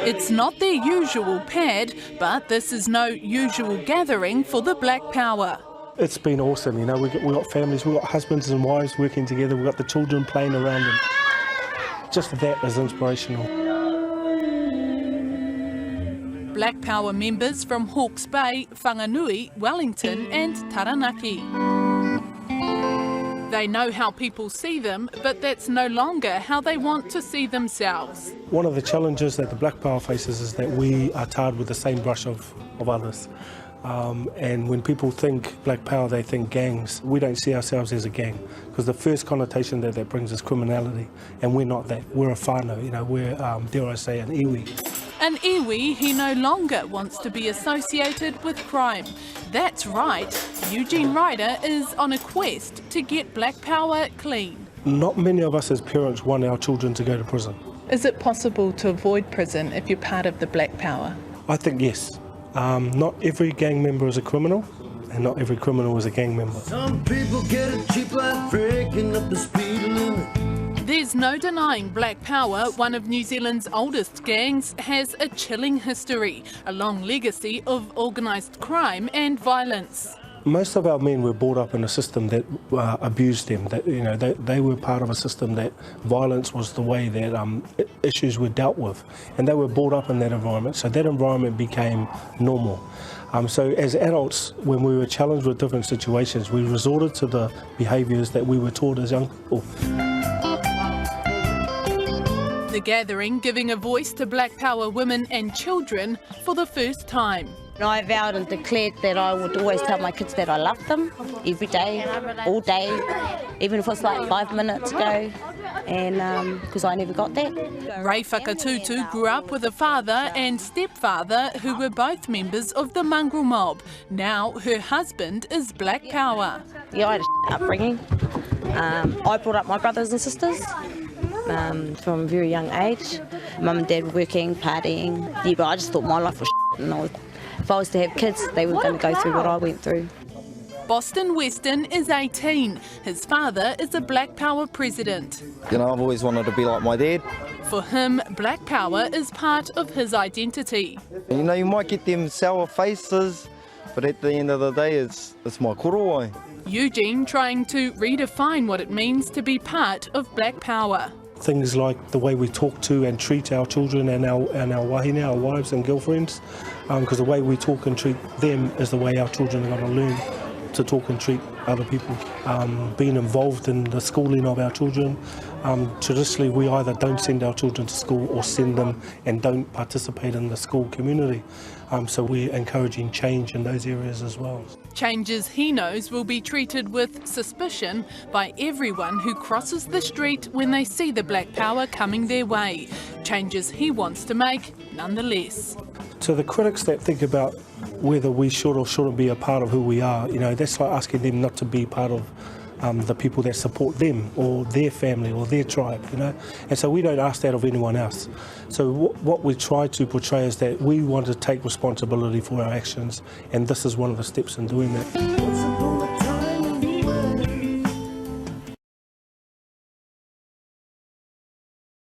It's not their usual pad, but this is no usual gathering for the Black Power. It's been awesome, you know, we've got families, we've got husbands and wives working together, we've got the children playing around them. Just that is inspirational. Black Power members from Hawke's Bay, Whanganui, Wellington and Taranaki. They know how people see them, but that's no longer how they want to see themselves. One of the challenges that the Black Power faces is that we are tarred with the same brush of others. And when people think Black Power, they think gangs. We don't see ourselves as a gang, because the first connotation that brings is criminality, and we're not that. We're a whānau, you know, we're, dare I say, an iwi. An iwi, he no longer wants to be associated with crime. That's right, Eugene Ryder is on a quest to get Black Power clean. Not many of us as parents want our children to go to prison. Is it possible to avoid prison if you're part of the Black Power? I think yes. Not every gang member is a criminal, and not every criminal is a gang member. Some people get it cheap like breaking up the speed limit. There's no denying Black Power, one of New Zealand's oldest gangs, has a chilling history, a long legacy of organised crime and violence. Most of our men were brought up in a system that abused them. That, you know, they were part of a system that violence was the way that issues were dealt with, and they were brought up in that environment. So that environment became normal. So as adults, when we were challenged with different situations, we resorted to the behaviours that we were taught as young people. The gathering giving a voice to Black Power women and children for the first time. I vowed and declared that I would always tell my kids that I love them every day, all day, even if it's like 5 minutes ago, and because I never got that. Ray Whakatutu grew up with a father and stepfather who were both members of the mongrel mob. Now her husband is Black Power. Yeah, I had a upbringing. I brought up my brothers and sisters from a very young age. Mum and dad working, partying. Yeah, but I just thought my life was and if I was to have kids, they were going to go through what I went through. Boston Weston is 18. His father is a Black Power president. You know, I've always wanted to be like my dad. For him, Black Power is part of his identity. You know, you might get them sour faces, but at the end of the day, it's my korowai. Eugene trying to redefine what it means to be part of Black Power. Things like the way we talk to and treat our children and our wahine, our wives and girlfriends, because the way we talk and treat them is the way our children are going to learn to talk and treat other people. Being involved in the schooling of our children. Traditionally, we either don't send our children to school or send them and don't participate in the school community. So we're encouraging change in those areas as well. Changes he knows will be treated with suspicion by everyone who crosses the street when they see the Black Power coming their way. Changes he wants to make nonetheless. To the critics that think about whether we should or shouldn't be a part of who we are, you know, that's like asking them not to be part of the people that support them or their family or their tribe, you know. And so we don't ask that of anyone else. So what we try to portray is that we want to take responsibility for our actions, and this is one of the steps in doing that.